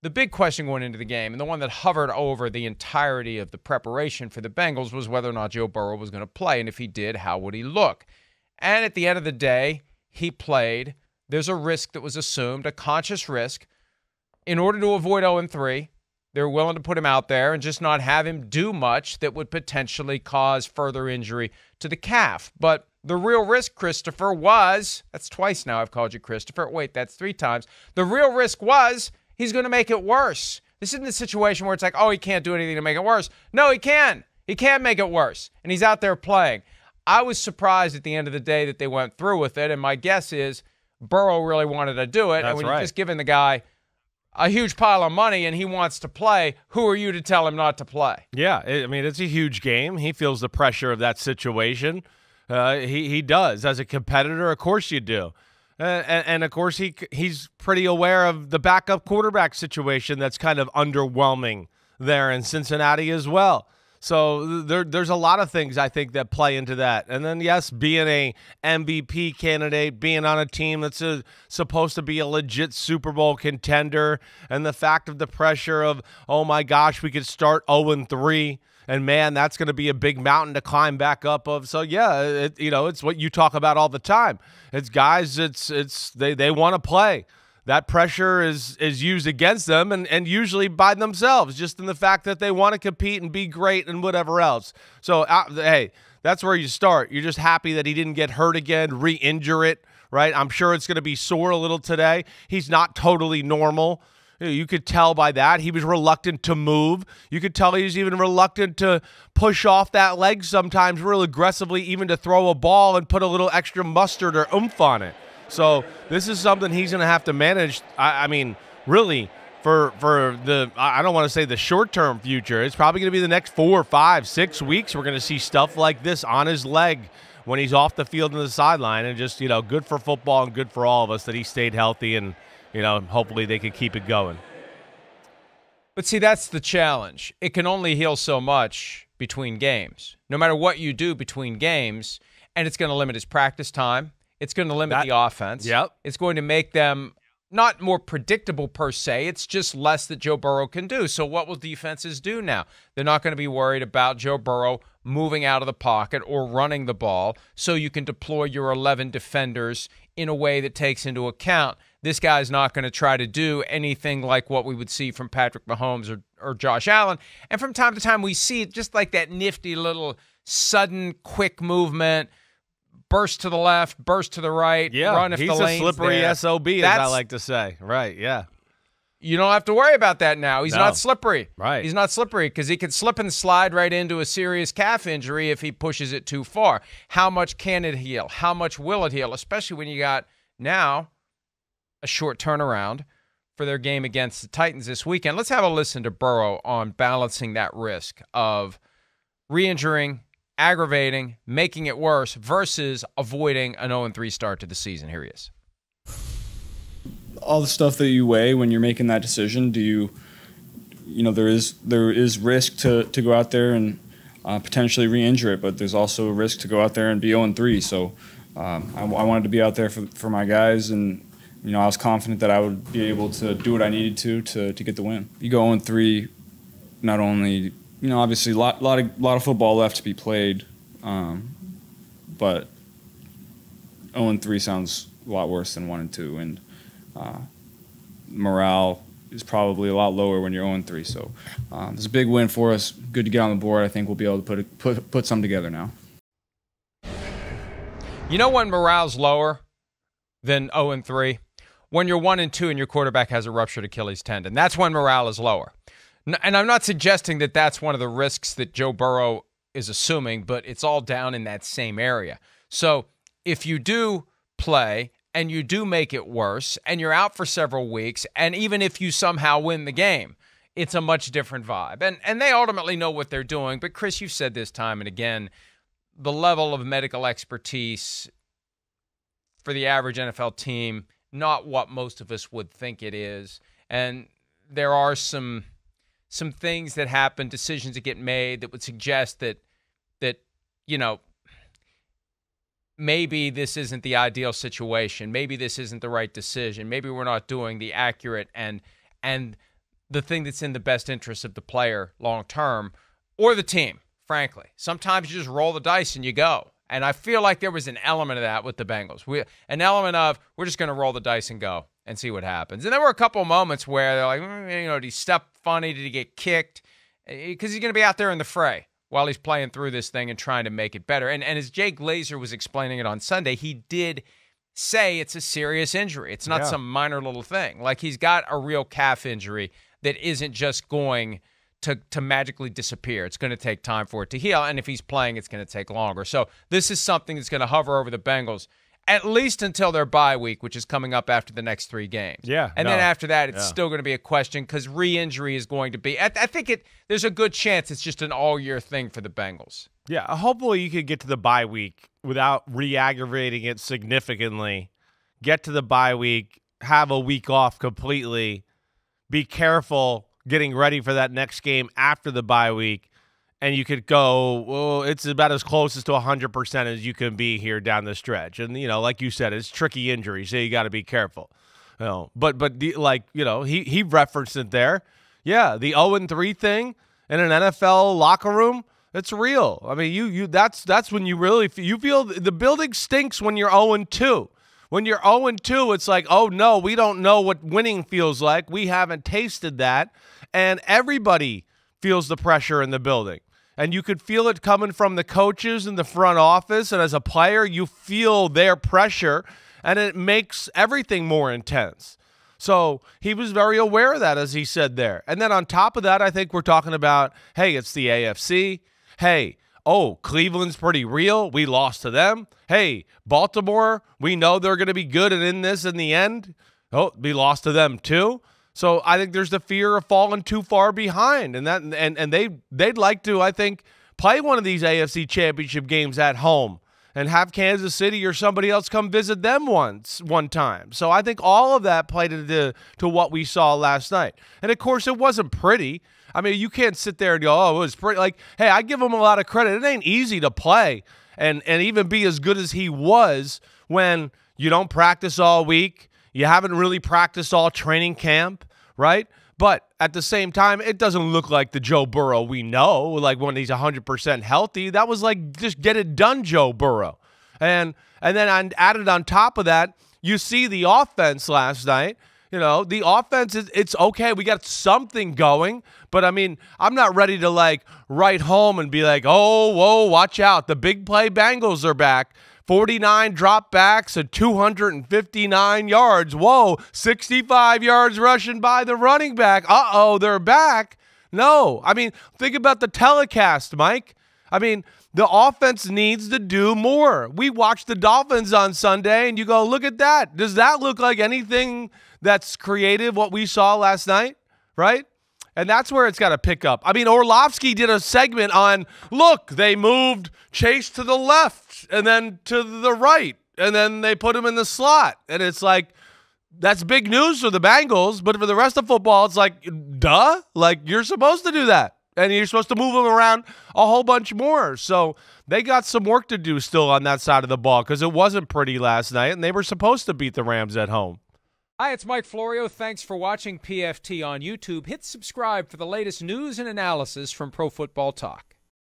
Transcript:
the big question going into the game, and the one that hovered over the entirety of the preparation for the Bengals, was whether or not Joe Burrow was going to play, and if he did, how would he look? And at the end of the day, he played. There's a risk that was assumed, a conscious risk. In order to avoid 0-3, they're willing to put him out there and just not have him do much that would potentially cause further injury to the calf. But the real risk, Christopher, was, that's twice now I've called you Christopher. Wait, that's 3 times. The real risk was he's going to make it worse. This isn't a situation where it's like, oh, he can't do anything to make it worse. No, he can. He can make it worse. And he's out there playing. I was surprised at the end of the day that they went through with it. And my guess is Burrow really wanted to do it. That's and when right. you're just giving the guy a huge pile of money and he wants to play, who are you to tell him not to play? Yeah, I mean, it's a huge game. He feels the pressure of that situation. He does. As a competitor, of course you do. And of course, he's pretty aware of the backup quarterback situation that's kind of underwhelming there in Cincinnati as well. So there's a lot of things I think that play into that. And then, yes, being a MVP candidate, being on a team that's supposed to be a legit Super Bowl contender, and the fact of the pressure of, oh, my gosh, we could start 0-3. And, man, that's going to be a big mountain to climb back up of. So, yeah, it's what you talk about all the time. It's guys, they want to play. That pressure is used against them and usually by themselves, just in the fact that they want to compete and be great and whatever else. So, hey, that's where you start. You're just happy that he didn't get hurt again, re-injure it, right? I'm sure it's going to be sore a little today. He's not totally normal. You could tell by that. He was reluctant to move. You could tell he was even reluctant to push off that leg sometimes real aggressively, even to throw a ball and put a little extra mustard or oomph on it. So this is something he's going to have to manage, I mean, really, for the, I don't want to say the short-term future. It's probably going to be the next 4, 5, 6 weeks. We're going to see stuff like this on his leg when he's off the field and the sideline. And just, good for football and good for all of us that he stayed healthy and, hopefully they could keep it going. But see, that's the challenge. It can only heal so much between games, no matter what you do between games, and it's going to limit his practice time. It's going to limit the offense. Yep. It's going to make them not more predictable per se. It's just less that Joe Burrow can do. So what will defenses do now? They're not going to be worried about Joe Burrow moving out of the pocket or running the ball, so you can deploy your 11 defenders in a way that takes into account this guy's not going to try to do anything like what we would see from Patrick Mahomes or Josh Allen. And from time to time, we see just like that nifty little sudden quick movement, burst to the left, burst to the right, run if the lane's there. He's a slippery SOB, as I like to say. Right, yeah. You don't have to worry about that now. He's not slippery. Right. He's not slippery because he could slip and slide right into a serious calf injury if he pushes it too far. How much can it heal? How much will it heal? Especially when you got now a short turnaround for their game against the Titans this weekend. Let's have a listen to Burrow on balancing that risk of re-injuring, aggravating, making it worse versus avoiding an 0-3 start to the season. Here he is. All the stuff that you weigh when you're making that decision, there is risk to go out there and potentially re-injure it, but there's also a risk to go out there and be 0-3. So I wanted to be out there for my guys, and I was confident that I would be able to do what I needed to get the win. You go 0-3, not only obviously a lot of football left to be played, but 0-3 sounds a lot worse than 1-2, and morale is probably a lot lower when you're 0-3. So it's a big win for us. Good to get on the board. I think we'll be able to put some together now. You know when morale's lower than 0-3? When you're 1-2 and your quarterback has a ruptured Achilles tendon. That's when morale is lower. And I'm not suggesting that that's one of the risks that Joe Burrow is assuming, but it's all down in that same area. So if you do play and you do make it worse and you're out for several weeks, and even if you somehow win the game, it's a much different vibe. And they ultimately know what they're doing. But, Chris, you've said this time and again, the level of medical expertise for the average NFL team, not what most of us would think it is. And there are some things that happen, decisions that get made that would suggest that maybe this isn't the ideal situation. Maybe this isn't the right decision. Maybe we're not doing the accurate and the thing that's in the best interest of the player long term or the team, frankly. Sometimes you just roll the dice and you go. And I feel like there was an element of that with the Bengals. An element of, we're just going to roll the dice and go and see what happens. And there were a couple of moments where they're like, did he step funny? Did he get kicked? Because he's going to be out there in the fray while he's playing through this thing and trying to make it better. And as Jay Glazer was explaining it on Sunday, he did say it's a serious injury. It's not some minor little thing. Like, he's got a real calf injury that isn't just going to magically disappear. It's going to take time for it to heal, and if he's playing, it's going to take longer. So this is something that's going to hover over the Bengals at least until their bye week, which is coming up after the next 3 games. Yeah. And then after that, it's still going to be a question because re-injury is going to be – I think there's a good chance it's just an all-year thing for the Bengals. Yeah, hopefully you could get to the bye week without re-aggravating it significantly. Get to the bye week, have a week off completely, be careful getting ready for that next game after the bye week, and you could go, well, it's about as close to 100% as you can be here down the stretch. And, like you said, it's tricky injury, so you got to be careful. He referenced it there. Yeah, the 0-3 thing in an NFL locker room, it's real. I mean, that's when you really feel the building stinks when you're 0-2. When you're 0-2, it's like, oh, no, we don't know what winning feels like. We haven't tasted that. And everybody feels the pressure in the building. And you could feel it coming from the coaches in the front office. And as a player, you feel their pressure, and it makes everything more intense. So he was very aware of that, as he said there. And then on top of that, I think we're talking about, hey, it's the AFC. Hey, Cleveland's pretty real. We lost to them. Hey, Baltimore, we know they're going to be good and in this in the end. We lost to them too. So I think there's the fear of falling too far behind, and they'd like to, I think, play one of these AFC Championship games at home and have Kansas City or somebody else come visit them one time. So I think all of that played into what we saw last night. And of course, it wasn't pretty. I mean, you can't sit there and go, oh, it was pretty. Like, hey, I give him a lot of credit. It ain't easy to play and even be as good as he was when you don't practice all week. You haven't really practiced all training camp, right? But at the same time, it doesn't look like the Joe Burrow we know, like when he's 100% healthy. That was like just get it done, Joe Burrow. And then added on top of that, you see the offense last night. The offense, it's okay. We got something going. But, I mean, I'm not ready to, write home and be like, oh, whoa, watch out. The big play Bengals are back. 49 dropbacks and 259 yards. Whoa, 65 yards rushing by the running back. Uh-oh, they're back. No, I mean, think about the telecast, Mike. I mean, the offense needs to do more. We watched the Dolphins on Sunday, and you go, look at that. Does that look like anything that's creative, what we saw last night, right? And that's where it's got to pick up. I mean, Orlovsky did a segment on, look, they moved Chase to the left and then to the right, and then they put him in the slot. And it's like, that's big news for the Bengals, but for the rest of football, it's like, duh? Like, you're supposed to do that. And you're supposed to move them around a whole bunch more. So they got some work to do still on that side of the ball because it wasn't pretty last night, and they were supposed to beat the Rams at home. Hi, it's Mike Florio. Thanks for watching PFT on YouTube. Hit subscribe for the latest news and analysis from Pro Football Talk.